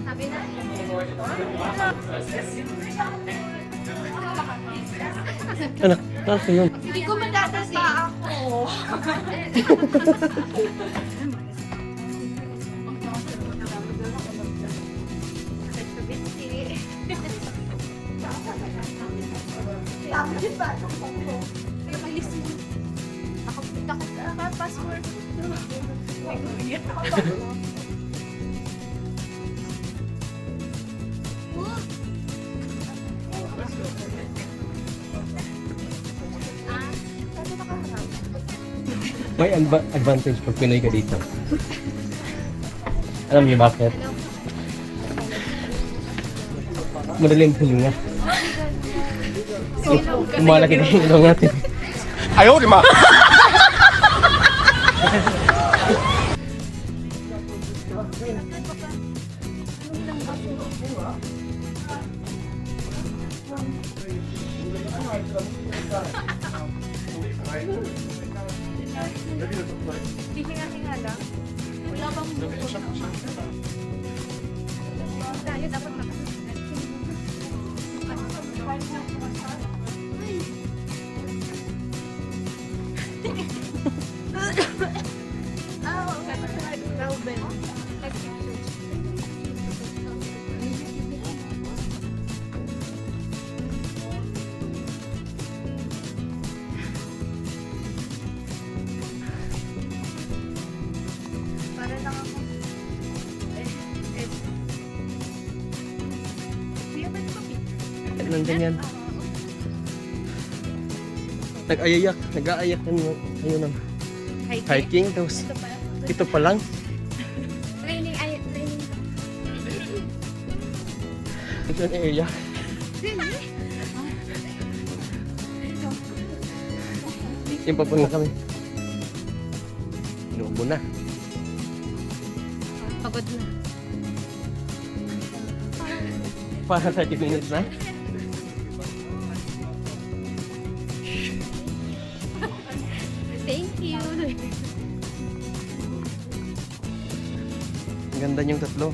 Sabi na. Anak, ano yun? Hindi ko madadasa ako. Password. May advantage pag Pinoy ka dito. Alam niyo bakit? Madaling hulinga. Umalaki na yung ilong natin. Ayaw, di ma! Hinga-hinga lang. Wala bang buko? Tayo dapat para lang ako. Nandyan yan. Nag-aayak ayun ng hiking. Tapos ito pa lang. Training. Ito yung area. Yung papunta kami. Inuubo na. Pagod na. Para 30 minutes na. Thank you. Ang ganda niyong tatlo.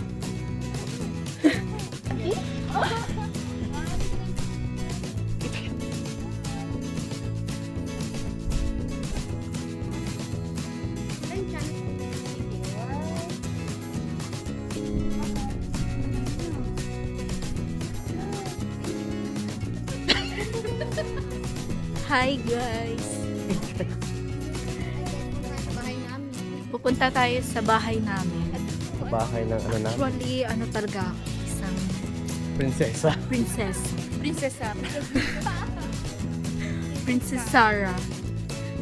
Hi guys! Pupunta tayo sa bahay namin. Sa bahay ng ano na, Actually, ano talaga ako, isang prinsesa. princess. Princess Sarah.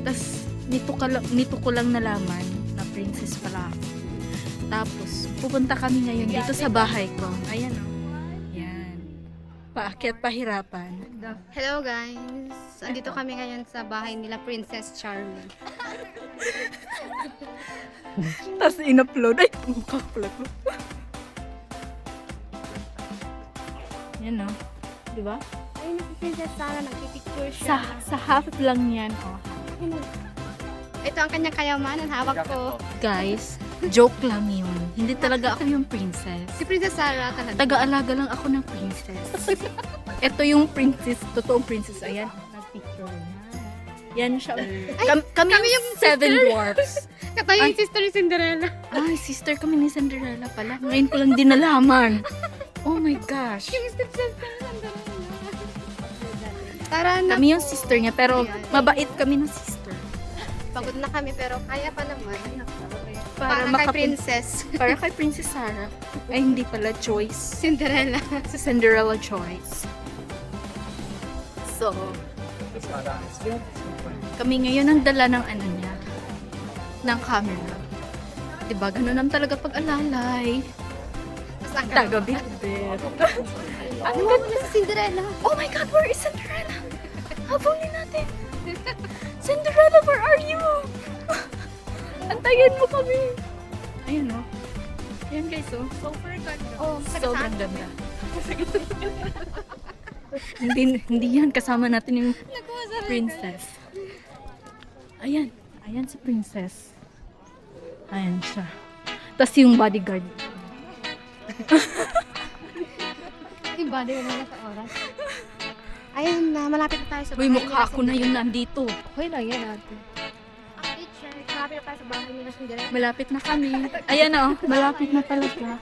Tapos, nito ko lang nalaman na princess pala ako. Tapos, pupunta kami ngayon dito sa bahay ko. Ayan o. Yan. Paakyat pahirapan. Hello guys. Andito kami ngayon sa bahay nila Princess Charming. Tapos in-upload. Ay, mukha ko pala ko. Yan o. Diba? Ay, si Princess Sarah, nagpipicture siya. Sa half lang yan. Oh. Ito ang kanyang kayamanan, hawak ko. Guys, joke lang yun. Hindi talaga ako yung princess. Si Princess Sarah talaga. Taga-alaga lang ako ng princess. Ito yung princess, totoong princess. Ayan, nag-picture niya. Yan siya. Kami yung seven dwarfs. Katayo yung sister ni Cinderella. Ay, sister kami ni Cinderella pala. Ngayon ko lang din nalaman. Oh my gosh. Yung stepsister ni Cinderella. Tara na. Kami yung sister niya, pero mabait kami ng sister. Pagod na kami pero kaya pa naman. Para Para kay Princess. Para kay Princess Sarah. Ay, hindi pala choice. Cinderella. Sa Cinderella choice. So, kami ngayon ang dala ng ano niya, ng camera. Diba, ganun naman talaga pag-alalay. Saan ka? Taga-bit-bit. Ano ba na si Cinderella? Oh my God, where is Cinderella? Habulin natin. Cinderella, where are you? Antayin mo kami. Ayun o. Ayan guys o. Super ganda. Oh, sobrang ganda. hindi yan. Kasama natin yung princess. Ayan. Ayan si Princess. Ayan siya. Tapos yung bodyguard. Iba din na sa oras. Ayun na, malapit na tayo sa Uy, mukha ako na yung nandito. Okay lang yan natin. Update siya. Malapit na tayo sa bahay nila Cinderella. Malapit na kami. Ayan o, malapit na talaga.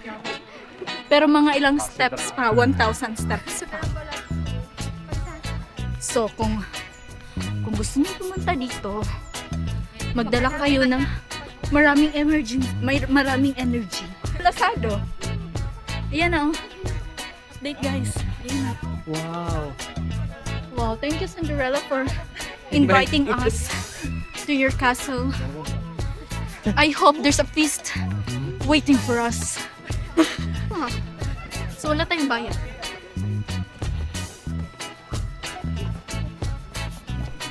Pero mga ilang steps pa, 1,000 steps pa. So, kung gusto niyo pumunta dito, magdala kayo ng maraming energy. Lasado. Ayan o. Update guys. Ayan o. Wow. Wow, thank you Cinderella for inviting us to your castle. I hope there's a feast waiting for us. So wala tayong bayad.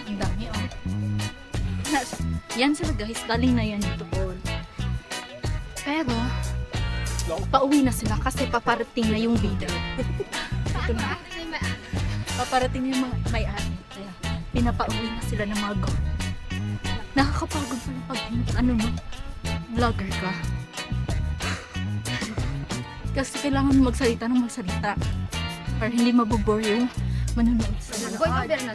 Ang dami oh. Yan sila guys, galing na yan doon. Pero pauwi na sila kasi paparating na yung bida. Ito na. Paparating yung mga may-ari. Kaya pinapauwi na sila ng mga guard. Nakakapagod pala pag vlogger ka. Kasi kailangan magsalita ng magsalita. Para hindi mabobore yung manonood sa Boy, over na.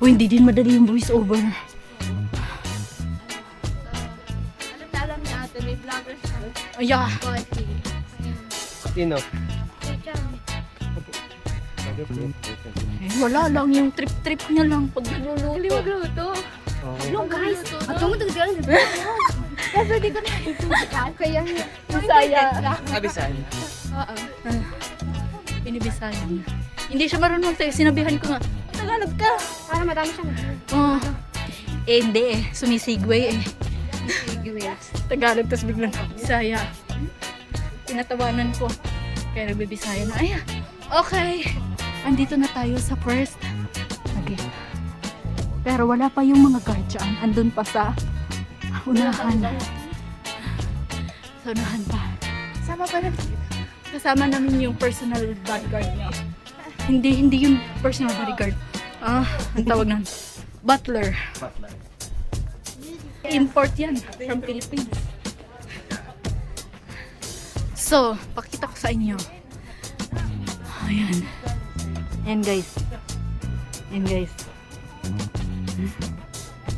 hindi din madali yung voice over. Alam ni ate, may vlogger siya. Yeah. Boy, Sino? Wala lang yung trip-trip niya lang pag naluluto. magluto. Okay. Hello guys. At yung matagalan dito. Kasi di ko na ito. Kaya Bisaya. Abisan. Oo. Binibisaya niya. Hindi siya marunong magtayo. Sinabihan ko nga, Tagalog ka. Para madami siyang Oh. Hindi eh. Sumisigway eh. giveaways. Tagalog, tapos biglang Bisaya. Tinatawanan ko. Kaya nagbibisaya na. Ay, okay. Andito na tayo sa first. Okay. Pero wala pa yung mga guardian. Andun pa sa unahan. Sa unahan pa. Sama pa rin. Kasama namin yung personal bodyguard niya. Hindi yung personal bodyguard. Ang tawag nun. Butler. Import yan from Philippines. So, pakita ko sa inyo. Ayan. Ayan guys. Ayan guys.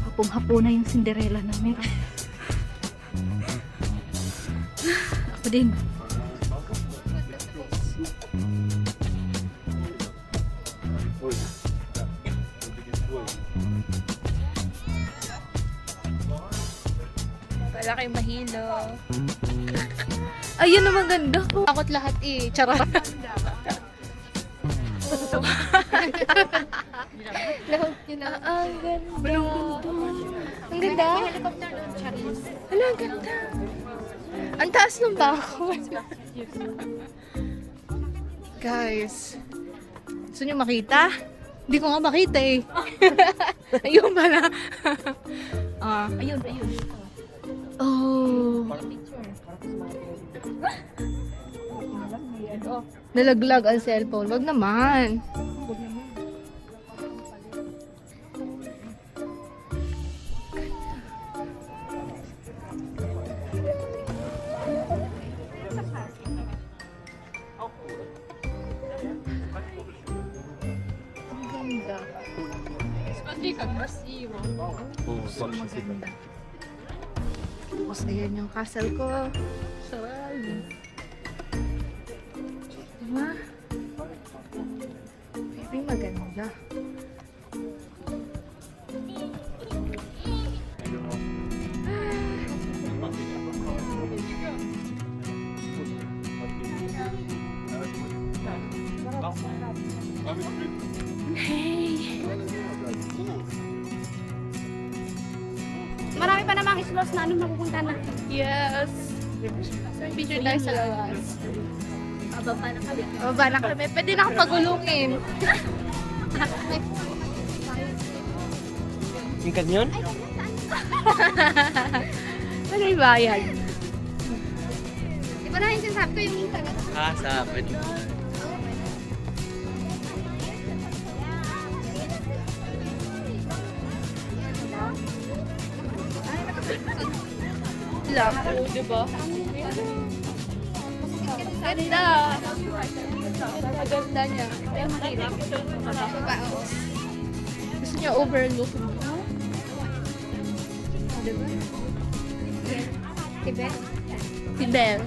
Hapong-hapo na yung Cinderella namin. Ako din. Wala kayong mahilo. Ayun naman ganda. Takot lahat eh. Charot. Lahat yun na. Ang ganda. Ang ganda. May helicopter doon, Charis. Hala, ang ganda. Ang taas ng bako. Guys, gusto nyo makita? Hindi ko nga makita eh. Ayun pala. Ayun. Oh. Nalaglag ang cellphone. Wag naman. Tapos ayan yung castle ko. So, diba? Very maganda. Hey! Marami pa namang islos na anong mapupunta na. Yes! Picture tayo sa labas. Baba na kami. Pwede na akong pagulungin. Yung kanyon? Ano yung bayad? Di ba na yung sinasabi ko yung internet? Sa pwede. Lako, diba? Ganda! Maganda niya. Gusto niya overlook. Diba? Tibet. Si Belle.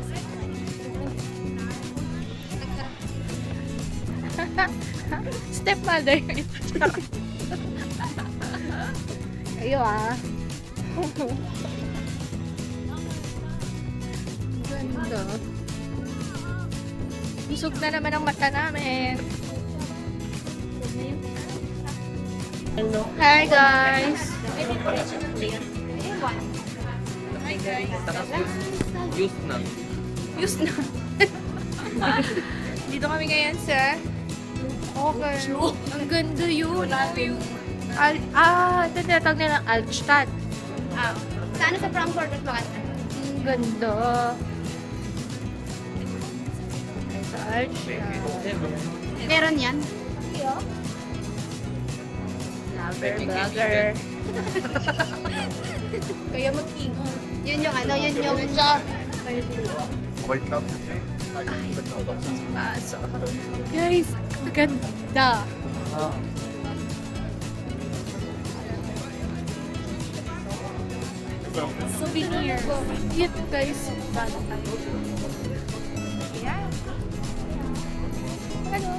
Stepmother. Kayo ah. Ganda. Busog na naman ang mata namin. Ano? Hi guys! Hi guys! Use na. Use na. Dito kami ngayon sa okay. Ang ganda yun. Ito tinatawag nila Altstadt. Sa ano sa Frankfurt at Plaza? Ang ganda. Sa Altstadt. Meron yan? Vlogger. Kaya mag-ingat. Yun yung ano, yun yung... Guys, ang ganda. Souvenir. Cute guys. Yeah. Ano?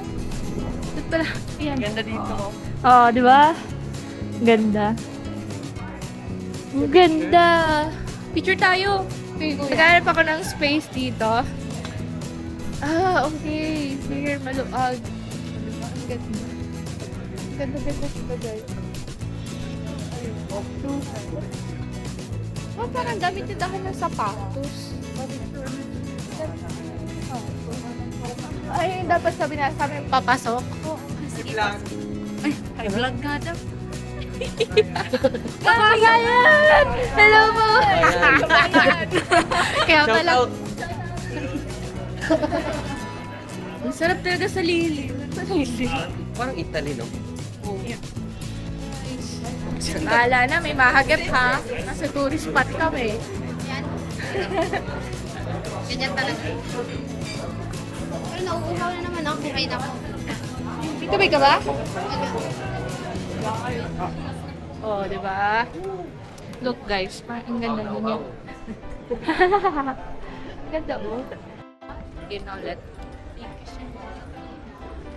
Ito pala. Yan. Ganda dito. Oo, di ba? Ganda. Ang ganda. Picture tayo. Naghanap ako ng space dito. Okay. Here, maluag. Diba? Ang ganda. Ang ganda sila guys. Oh, parang gamit yung dahil ng sapatos. Ay, dapat sabi na sa amin, papasok. Ay, vlog nga daw. Kabayan! Hello po! Kaya pala, Shout out. ang sarap talaga sa lilim. Sa lilim. Parang Italy, no? Bahala na, may mahagip ha. Nasa tourist spot kami. Yan. Ganyan talaga. Pero nauuhaw na naman ako. Okay na ako. Tumay ka ba? Oh, di ba? Look guys, ang ganda niya. Ganda oh. Yun ulit.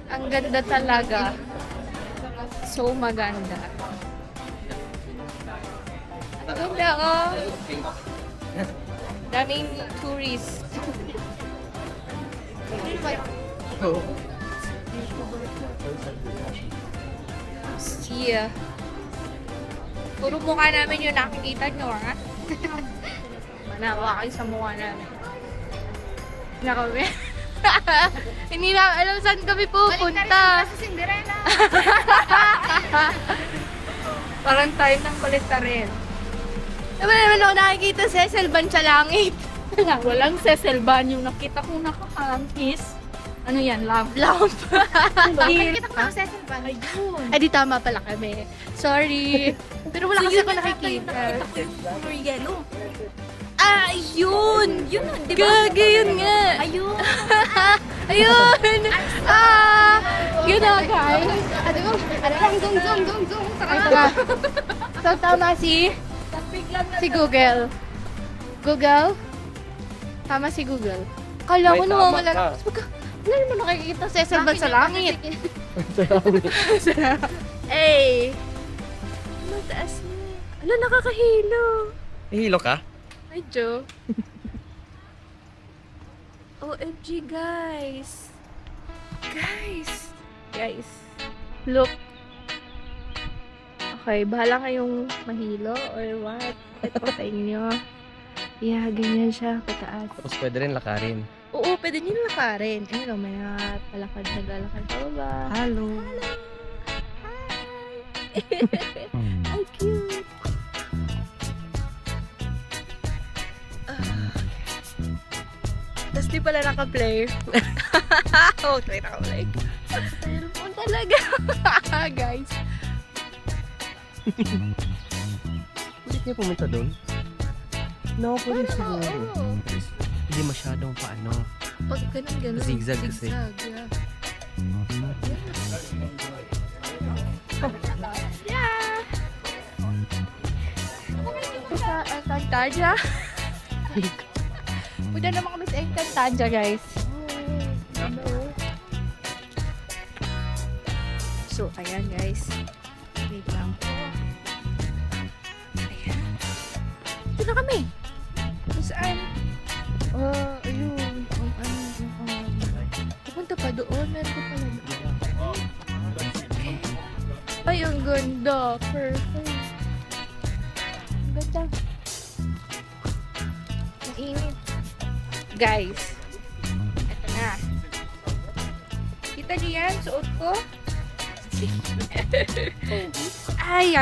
Ang ganda talaga. So maganda. Ganda oh. Daming tourists. Yeah. Puro mukha namin yung nakikita nyo, ha? Manawa kayo sa mukha namin. Na kami. Hindi na alam saan kami pupunta. Sa Cinderella. Parang tayo ng balita rin. Diba naman ako nakikita Seselban sa langit? Walang Seselban. Yung nakita kong nakakangkis. Ano yan? Lamp. Nakikita ko ng Cecil Ban. Ayun. Ay, di tama pala kami. Sorry. Pero wala kasi ako nakikita. Nakita ko yung color yellow. Ah, yun! Yun, di ba? Gaga, yun nga. Ayun. Ayun! Ah! Yun na, guys. Ano mo? Ano lang? Zoom. Ay, tama. So, tama si Google. Google? Tama si Google. Kala ko May nawawala tama na. ka. Wala naman nakikita sa Seselban sa langit. Ay! Mataas na. Ala, nakakahilo. Hilo ka? Medyo. OMG, guys. Guys. Look. Okay, bahala kayong mahilo or what. Ito sa inyo. Yeah, ganyan siya, pataas. Tapos pwede rin lakarin. Oo, pwede nyo lakarin. Ayun o, may naglalakad pa baba. Hello. Ang cute. Tapos di pala naka-play. Okay, naka-play. Cellphone talaga. Guys. Ulit niya pumunta doon? No, pwede siguro. Oo. Hindi masyadong paano. Pag ganun. Zigzag kasi. Yeah. Yeah! Sa Encantadia. Punta naman kami sa Encantadia, guys. So, ayan, guys. Wait lang po. Ayan. Ito na kami. Kung saan? Ayun. Pupunta pa doon. Meron pa pala doon. Ay, ang ganda. Perfect. Ang ganda. Ang init. Guys. Ito na. Kita niyo yan? Suot ko? Ay.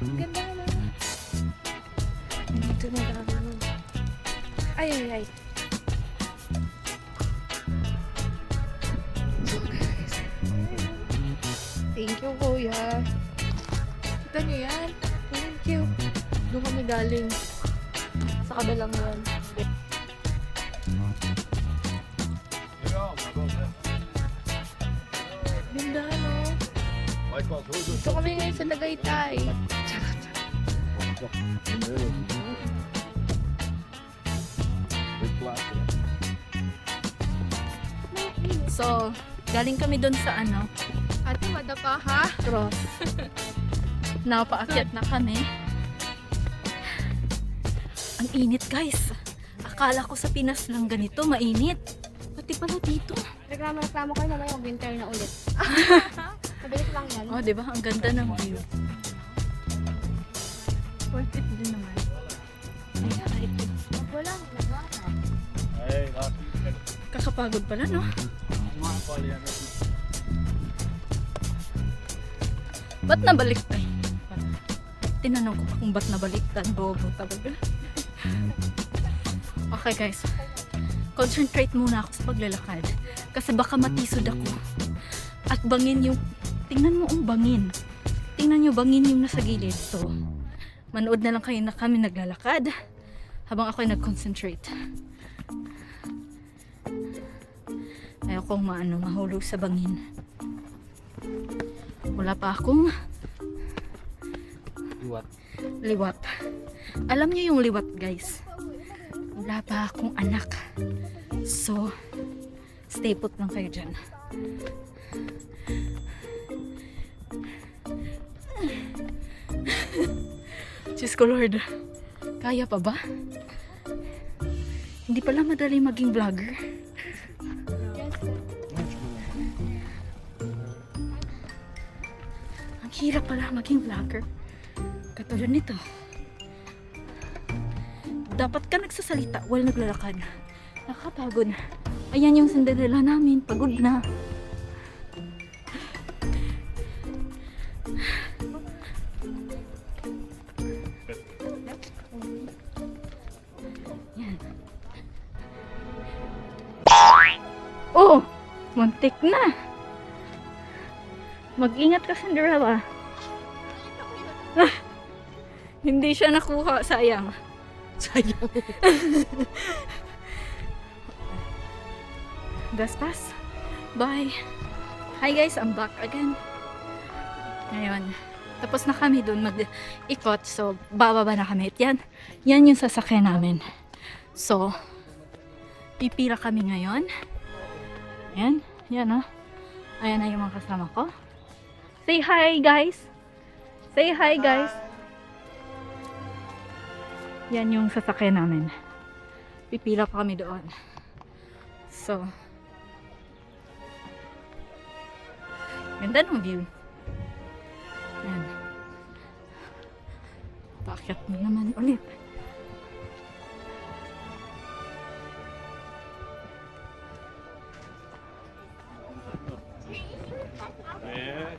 Ang ganda naman. Dito na lang. Ay. So guys. Thank you, kuya. Kita niyo yan? Thank you. Doon kami galing. Sa kabilang yan. Ganda, no? Dito kami ngayon sa Tagaytay. So, galing kami doon sa ano? Ate, madapa ha? Cross. Napaakyat na kami. Ang init, guys. Akala ko sa Pinas lang ganito, mainit. Pati pala dito. Reklamo kayo naman yung winter na ulit. Mabilis lang yan. Oh, di ba? Ang ganda ng view. Worth it din naman. Ay, ito. Wala, nagawa ka. Kakapagod pala, no? Ba't nabalik tayo? Tinanong ko pa kung ba't nabaliktad. Bobo talaga. Okay, guys. Concentrate muna ako sa paglalakad. Kasi baka matisod ako. At bangin yung... Tingnan mo ang bangin. Tingnan nyo, bangin yung nasa gilid. So, manood na lang kayo na kami naglalakad habang ako'y nag-concentrate. Ayaw kong mahulog sa bangin. Wala pa akong liwat. Alam niyo yung liwat, guys. Wala pa akong anak. So, stay put lang kayo dyan. Diyos ko, Lord. Kaya pa ba? Hindi pala madali maging vlogger. Ang hirap pala maging vlogger. Katulad nito. Dapat ka nagsasalita while naglalakad. Nakakapagod. Ayan yung Cinderella namin. Pagod na. Yan. Oh! Muntik na! Mag-ingat ka, Cinderella. Hindi siya nakuha. Sayang. Gaspas. Bye. Hi guys, I'm back again. Ngayon, tapos na kami doon mag-ikot. So, bababa na kami. Yan yung sasakyan namin. So, pipila kami ngayon. Yan oh. Ayan na yung mga kasama ko. Say hi guys. Say hi guys. Yan yung sasakyan namin. Pipila pa kami doon. So, ganda ng view. Yan. Paakyat mo naman ulit.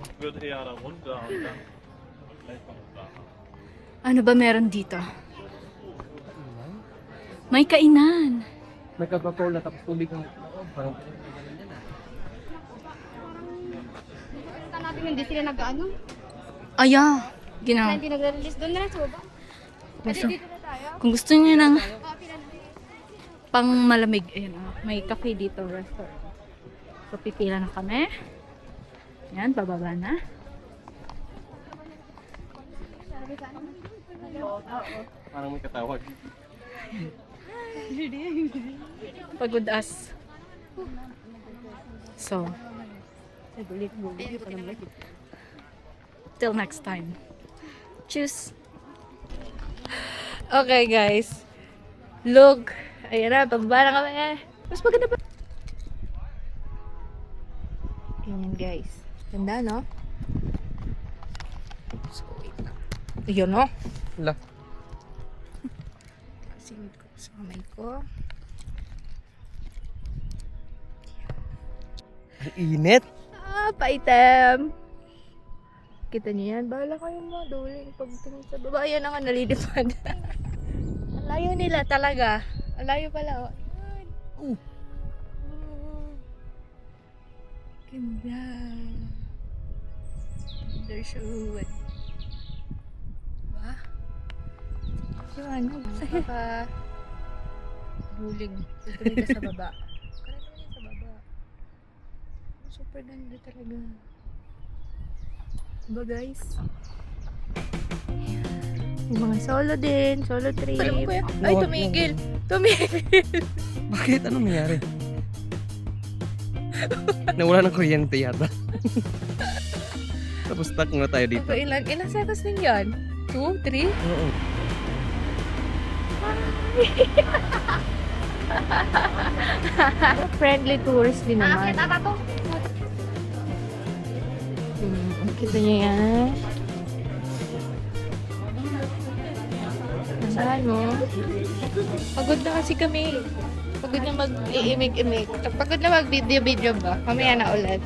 Ich würde eher da runter und dann vielleicht noch da. Ano ba meron dito? May kainan. Nagkakakol na tapos tubig ng parang Basta natin hindi sila nag-ano. Aya. Kaya Ginawa. hindi nagre-release doon na lang sa baba. Kung gusto niyo ng pang malamig, ayan may cafe dito, restaurant. So, pipila na kami. Yan, bababa na. Parang may katawag. Pagod as. So, till next time. Cheers! Okay guys. Look. Ayan na, pababa na kami. Mas maganda pa. Ganyan guys. Ganda, no? So, wait na. Ayun, no? Wala. Singit ko sa kamay ko. Ang init. Paitem. Kita niyo yan? Bahala kayo mo. Duling pagtingin sa baba. Ayan na nga, nalilipad. Ang layo nila talaga. Ang layo pala. Oh. Ganda. There's a wood. Diba? Yung ano? Baka duling. Pagtingin ka sa baba. Karamihan sa baba. Super ganda talaga. Diba guys? Yung mga solo din, solo trip. Alam ko yan. Ay, tumigil. Tumigil. Bakit? Anong nangyari? Nawala ng kuryente yata. Tapos stuck na tayo dito. So, ilang seconds din yan? 2, 3? Oo. Friendly tourist din naman. Kita niyo yan? Saan mo? Pagod na kasi kami. Pagod na mag-iimig-imig. Pagod na mag-video-video ba? Mamaya na ulit.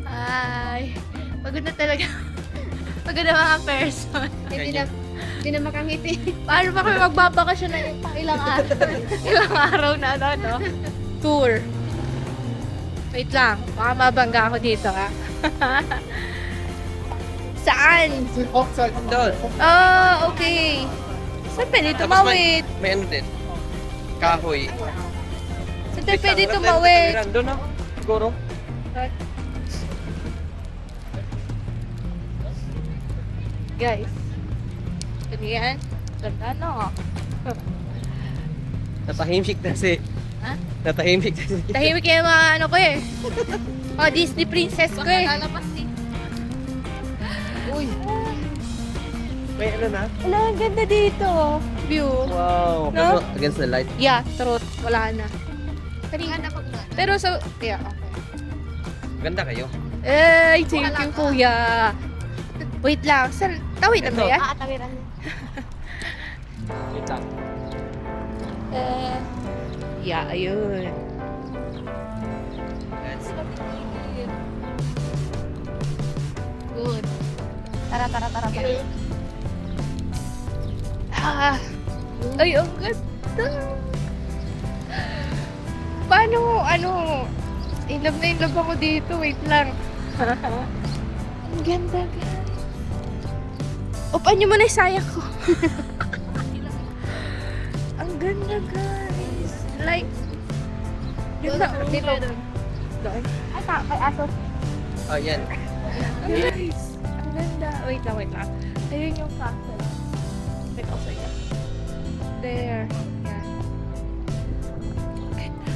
Ay, pagod na talaga. Pagod na mga person. Hindi na makangiti. Paano ba kami magbabakasyon na yung ilang araw? Ilang araw na no? Tour. Wait lang, baka mabangga ako dito ha. Saan? Doon. Oh, okay. Saan pwede tumawid? May ano din. Kahoy. Saan pwede tumawid? Doon na. Siguro. Guys. Ano yan? Ganda no? Natahimik na si. Ha? Natahimik na si. Tahimik yung mga ano ko eh. Mga Disney princess ko eh. Uy. May ano na? Wala, ang ganda dito. View. Wow. No? Against the light. Yeah, truth. Wala na. Kanina na pag Pero so, yeah, okay. Ganda kayo. Ay, thank you, kuya. Wait lang. Saan? Tawid na ba yan? tawiran niya. Wait lang. Yeah, ayun. Let's Good. Tara. Ah. Ay, ang ganda. Paano, in love ako dito. Wait lang. Ang ganda, guys. Upan niyo muna yung saya ko. Ang ganda, guys. Like, ganda. Dito. Doon. Ay, aso. Oh, yan. Guys, ang ganda. Wait lang. Ayun yung castle. Wait, also yan. There. Yan. Ganda.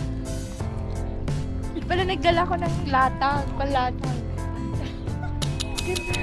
Di pala nagdala ko ng latag. Palatag. Ganda.